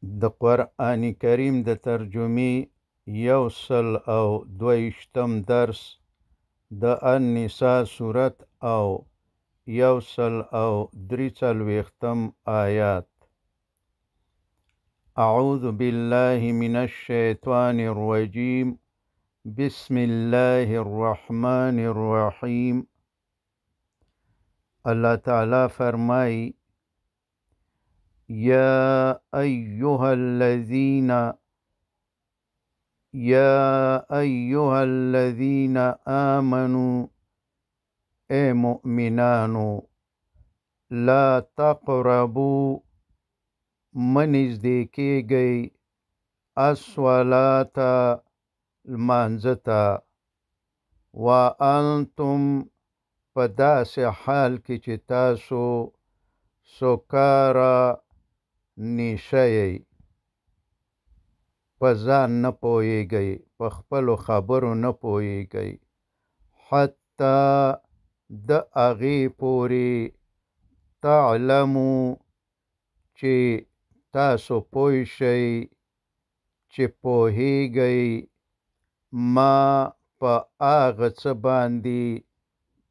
د قرآن کریم د ترجمې 122 درس د النساء سورت او 143 آیات. اعوذ بالله من الشیطان الرجیم بسم الله الرحمن الرحیم. اللہ تعالی فرمائی یا ایها الذین آمنوا اے مؤمنانو لا تقربوا منزدیکی گئی الصلاة المانزتا وانتم پداس حال کی چی تاسو سکارا نیشئی پزان نپوئی گئی پخپلو خبرو نپوئی گئی حتی د اغی پوری تعلمو چی تاسو پوئی شئی چی پوہی گئی ما پا آغت باندی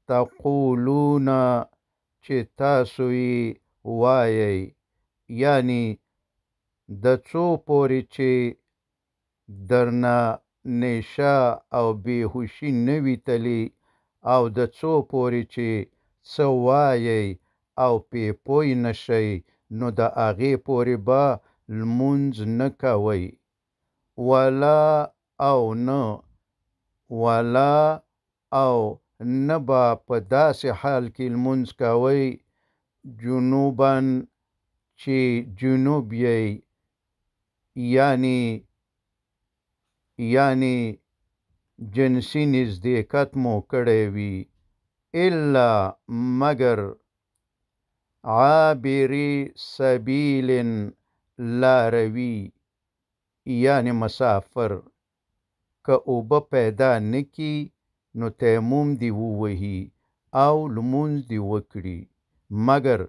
تقولون چی تاسوی وائی، یعنی د څو پوری چی درنا نیشا او بیهوشی نوی تلی او د څو پوری چی څه وائی او پی پوی نشی نو د اغی پوری با لمونز نکوی. ولا او نبا پداس حال کی لمونز کوی جنوبن چی جنوب یعنی جنسی نزدیکت مو کڑی وی الا مگر عابری سبیل لاروی یعنی مسافر که اوبه پیدا نکی نو تیموم دی ووهی او لمونز دی وکڑی. مگر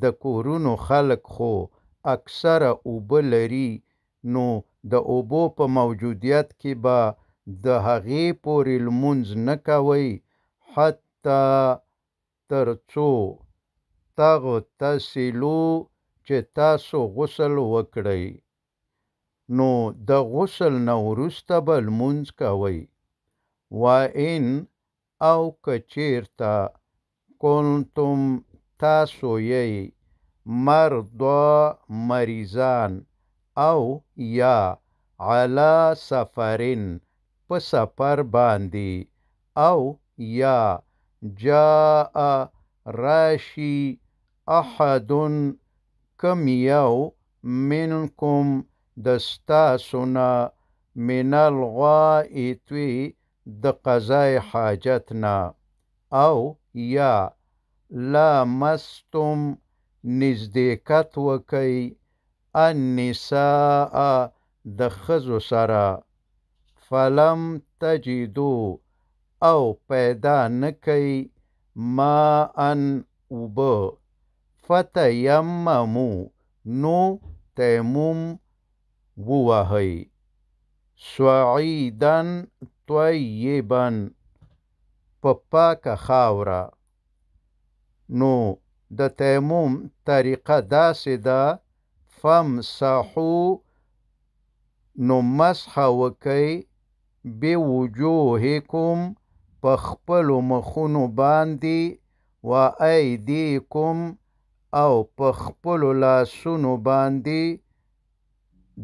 د کورونو خلق خو اکثر اوبه لری نو د اوبو په موجودیت کی با د هغی پوری لمونز نکوی حتی ترڅو تغتسلو چه تاسو غسل وکڑی نو د غسل نورست با لمونز کوی. وَإِنْ او کچیرتا کنتم تاسو مرضا مریضان او یا علا سفرین په سفر باندی او یا جاء راشی احدن کم یو منکم دستاسنا من الغائطوی د قضای حاجتنا او یا لامستم نزدیکت وکی النساء د خزو سرا فلم تجدو او پیدا نکی ما ان اوبه فتیممو نو تیموم ووهی سعیدن طیبن پاک خاورا. نو د تیموم طریقه داسی دا فامسحو نو مسح وکی بی وجوهکم پخپلو مخونو باندی و ایدیکم او پخپلو لاسونو باندی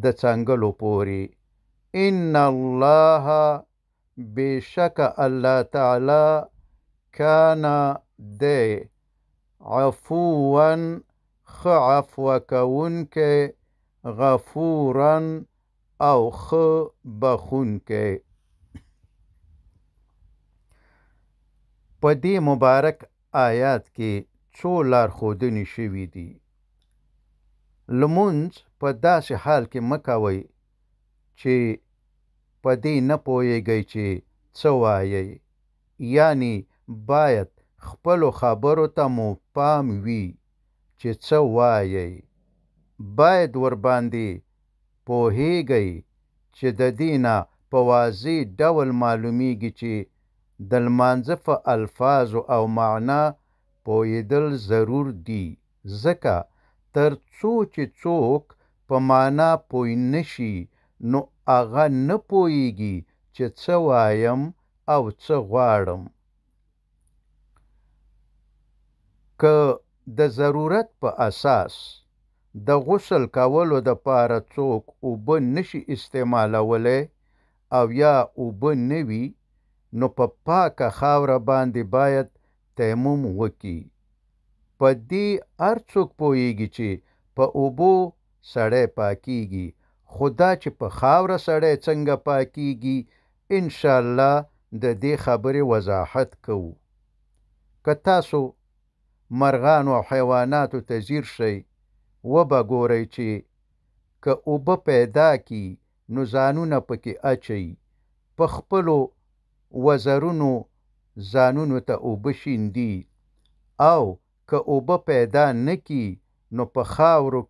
د څنګلو پوری. ان اللہ بیشک اللہ تعالی کانا دے عفوان خعفو کون کے غفورن او بخون کے. پدی مبارک آیات کی څو لارښودنې شوي دي. لمونځ په داسې حال کې مکوئ چې پدی نه پوهیږئ چې څه وایئ، یعنی باید خپلو خبرو ته مو پام وي چې څه وایئ. باید ورباندې پوهیږئ چې د دې نه په واضح ډول معلومیږي چې د لمانځه په الفاظو او معنا پوهېدل ضرور دي، ځکه تر څو چې څوک په معنا پوه نشي نو هغه نه پوهیږي چې څه وایم او څه غواړم. که د ضرورت په اساس د غسل کولو دپاره څوک اوبه نشي استعمالولی او یا اوبه نه وي نو په پاکه خاوره باندې باید تیمم وکړي. په دې هر څوک پوهیږي چې په اوبو سړی پاکیږي، خو دا چې په خاوره سړی څنګه پاکیږي انشاءالله د دې خبرې وضاحت کوو. که تاسو مرغانو او حیواناتو ته ځیر شئ وبه ګورئ چې که اوبه پیدا کی نو ځانونه پکې اچئ، په خپلو وزرونو ځانونو ته اوبه شیندي، او که اوبه پیدا نه کی نو په خاورو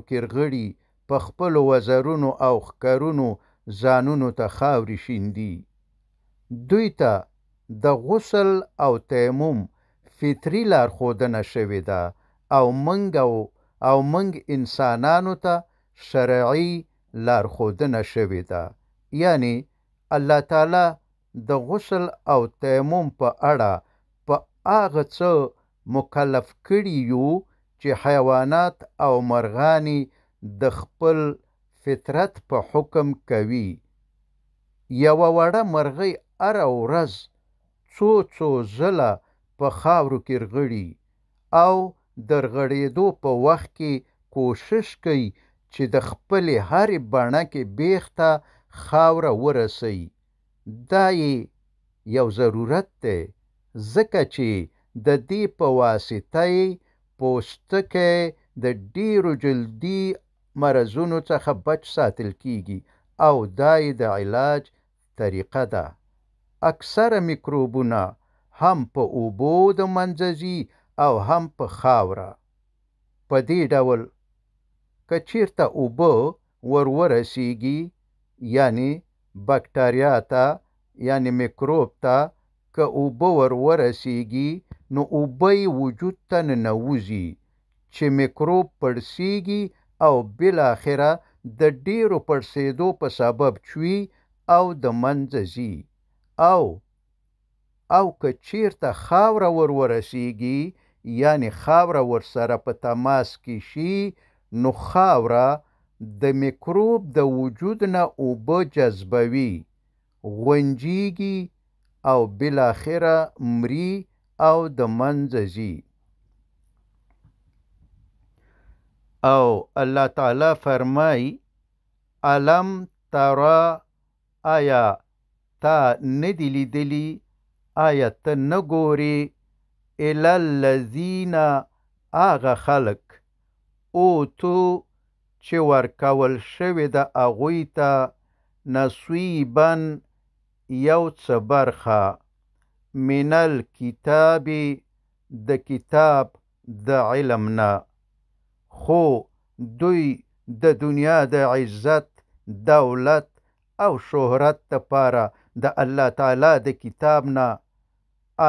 کې رغړي، په خپلو وزرونو او ښکرونو ځانونو ته خاورې شیندي. دوی ته د غسل او تیمم فطري لارښودنه شوې ده او موږ انسانانو ته شرعي لارښودنه شوې ده. یعنی الله تعالی د غسل او تیمم په اړه په هغه څه مکلف کړي یو چې حیوانات او مرغانې د خپل فطرت په حکم کوي. یوه وړه مرغۍ هره ورځ څو ځله په خاورو کې رغړي او د رغړېدو په وخت کې کوشش کوي چې د خپلې هرې بڼکې بیخ ته خاوره ورسوي. دا یې یو ضرورت دی، ځکه چې د دې په واسطه یې پوستکی د ډېرو جلدي مرضونو څخه بچ ساتل کیږي او دا یې د علاج طریقه ده. اکثره میکروبونه هم په اوبو د منځه ځي او هم په خاوره. په دې ډول که چیرته اوبه ورسیږي یعنی بکټریا ته یعنی میکروب ته که اوبه ورسیږي نو اوبه یې وجود ته ننوځي چې میکروب پړسیږي او بالاخره د ډیرو پړسېدو په سبب چوي او د منځه ځي. او که چیرته خاوره ورسیږي یعنی خاوره ورسره په تماس کې شي نو خاوره د میکروب د وجود نه اوبه جذبوي، غونجیږي او بالاخره مري او د منځه ځي. او الله تعالی فرمای الم ترى آیا تا ندی لیدلی، آیا ته نه ګورې الی الذین هغه خلک اوتو چې ورکول شوې ده هغوی ته نصیبا یو څه برخه من الکتاب د کتاب د علم نه، خو دوی د دنیا د عزت، دولت او شهرت دپاره د الله تعالی د کتاب نه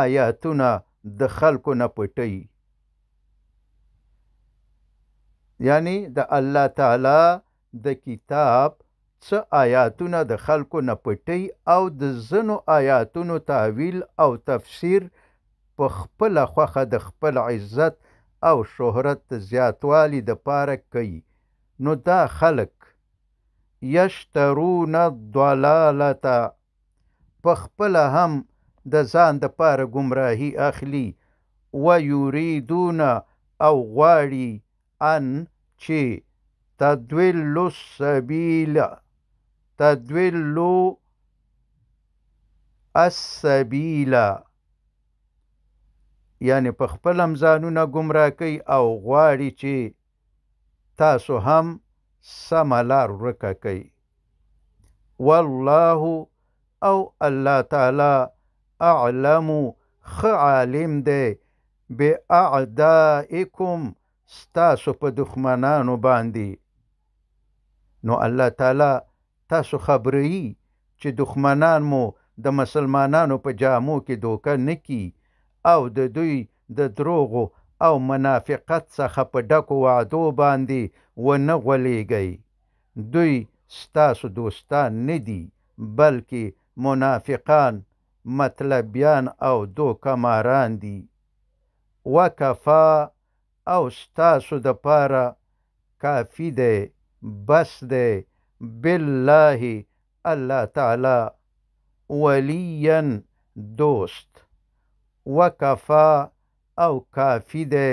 آیاتونه د خلکو نه پټوي. یعنی د الله تعالی د کتاب څه آیاتونه د خلکو نه پټوي او د ځینو آیاتونو تعویل او تفسیر په خپله خوښه د خپل عزت او شهرت زیاتوالي دپاره کوي. نو دا خلک یشترون الضلالة په خپله هم د ځان دپاره ګمراهي اخلي، و یریدون او غواړي ان چې تدولو السبیل یعنی په خپل هم ځانونه ګمراه کوي او غواړي چې تاسو هم سمه لار ورکه کوي. والله او الله تعالی اعلم ښه عالم دی باعدائکم ستاسو په دښمنانو باندې نو الله تعالی تاسو خبروي چې دښمنان مو د مسلمانانو په جامو کې دوکه نه کی او د دوی د دروغو او منافقت څخه په ډکو وعدو باندې ونه غولېږئ. دوی ستاسو دوستان نه دي بلکې منافقان، مطلبیان او دوکه ماران دي. وکفا او ستاسو د پاره کافی دی، بس دی، بالله الله تعالی، ولیا دوست. وکفا او کافی دی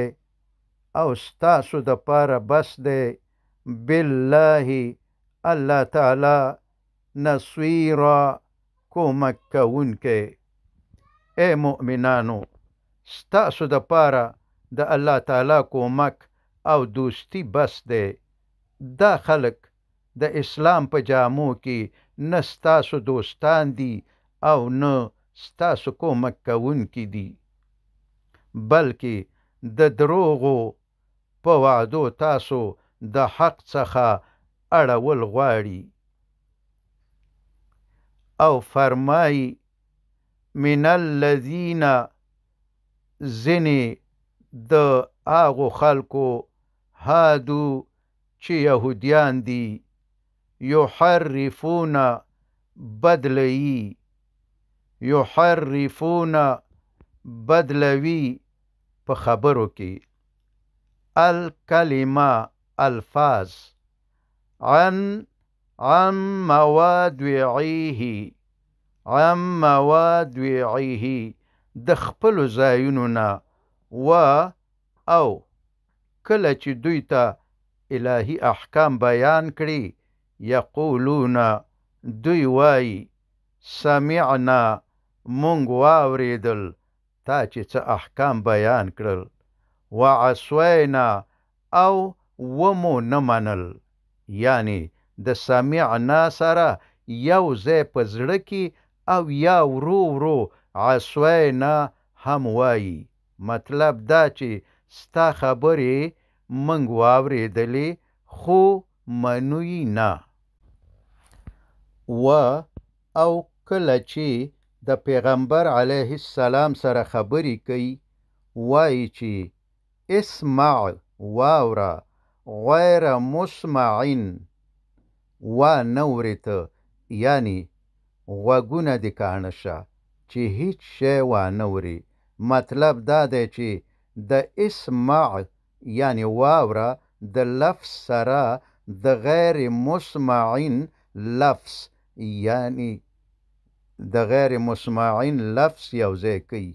او ستاسو د پاره بس دی، بالله الله تعالی، نصیرا کومک کوونکی. اے مؤمنانو، ستاسو د پاره د الله تعالی کومک او دوستی بس دی. دا خلق د اسلام په جامو کې نه ستاسو دوستان دي او نه ستاسو کومک کوونکي دي، بلکې د دروغو په وعدو تاسو د حق څخه اړول غواړي. او فرمای من الذین، ځینې د هغو خلکو هادو چې یهودیان دي، یحرفون بدلوي، یحرفون بدلوي په خبرو کې، الکلمه الفاظ، عن مواضعه، عن مواضعه د خپلو ځایونو نه، و او کله چې دوی ته الهي احکام بیان کړي، یقولون دوی وایي سمعنا مونږ واورېدل تا چې څه احکام بیان کړل، وعصینا او ومو نه منل. یعنی د سمعنا سره یو ځای په زړه کې او یا ورو ورو عصینا هم وایي. مطلب دا چې ستا خبرې منږ واورېدلې خو منو یې نه. و او کله چې د پیغمبر علیه السلام سره خبرې کوي، وایي چې اسمع واوره، غیر مسمعین وانورې ته، یعنی غوږونه دې کاڼه شه چې هیڅ شی وانورې. مطلب دا دی چې د اسمع یعنی واوره د لفظ سره د غیر مسمعین لفظ یعنی د غیر مسمعین لفظ یو ځای کوي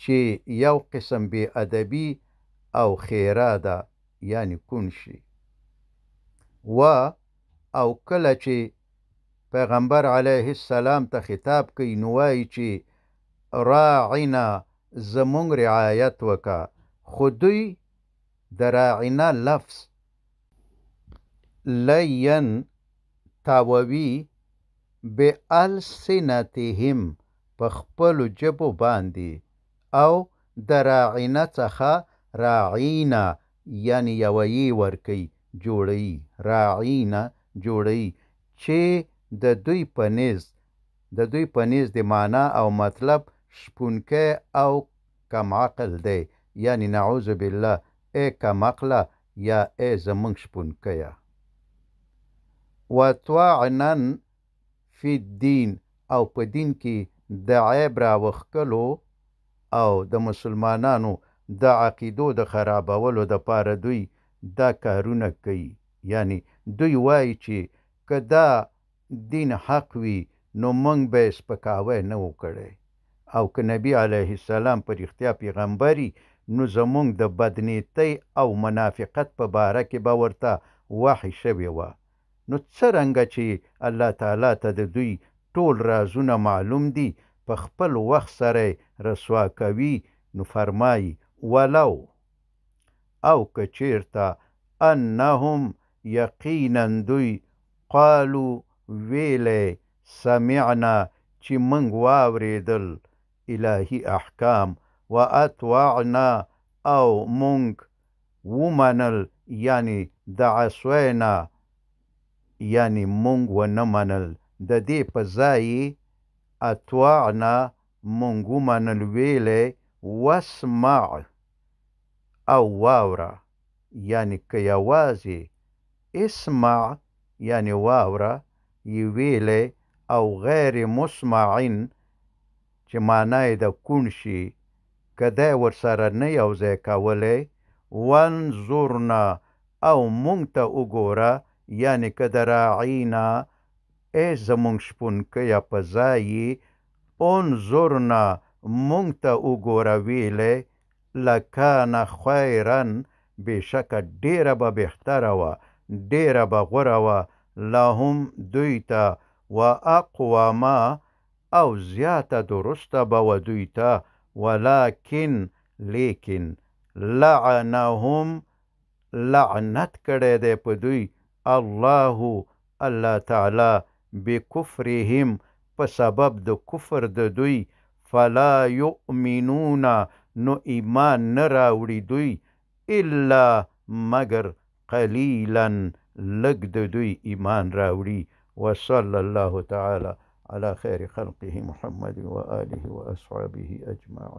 چې یو قسم بی ادبی او خیره ده، یعنی کون شي. و او کله چې پیغمبر علیه السلام ته خطاب کوي، نو وایي چې راعنا زمونږ رعایت وکا. خو دوی د راعنا لفظ لین تاووي بالسنتهم په خپلو ژبو باندې، او د راعنا څخه راعینا یعنی یویی ورکوي، جوړوي، راعینا جوړوي، چې د دوی په نیز د معنا او مطلب شپونکی او کم عقل دی. یعنی نعوذ بالله، ای کم عقله یا ای زمونږ شپونکیه. وطعنا فی الدین، او په دین کې د عیب راوښکلو او د مسلمانانو د عقیدو د خرابولو دپاره دوی دا کارونه کوي. یعنی دوی وایي چې که دا دین حق وي نو موږ به یې سپکاوی نه و کړی، او که نبی علیه السلام په رښتیا پیغمبري نو زموږ د بدنیتۍ او منافقت په باره کې به ورته وحی شوې وه. نو څرنګه چې الله تعالی ته د دوی ټول رازونه معلوم دي، په خپل وخت سره رسوا کوي. نو فرمایي ولو او که چیرته انهم یقینا دوی قالو ویلی سمعنا چې موږ واورېدل الهي احکام، و اطوعنا او موږ ومنل، یعنی د عصینا یعنی مونږ ونه منل. د دې په ځای اطوعنا مونږ ومنل ویلی واسمع او واوره یعنی که یوازې اسمع یعنی واوره یې ویلی او غیر مسمعن چې معنا یې د کوڼ شي که دی ورسره نه یو ځای کولی. وانظرنا او مونږ ته وګوره یعنی که د راعینا ای زمونږ شپونکیه په ځای یې انظرنا مونږ ته وګوره ویلی لکان خیرا بېشکه ډېره به بهتره وه ډېره به غوره وه لهم دوی ته و اقواما او زیاته درسته به وه دوی ته ولکن لیکن لعنهم لعنت کړی دی په دوی الله تعالی بکفرهم په سبب د کفر د دوی فلا یؤمنون نو ایمان نه راوړي دوی الا مگر قلیلا لږ د دوی ایمان راوړي. وصلی الله تعالی على خیر خلقه محمد و آله و اصحابه اجمعین.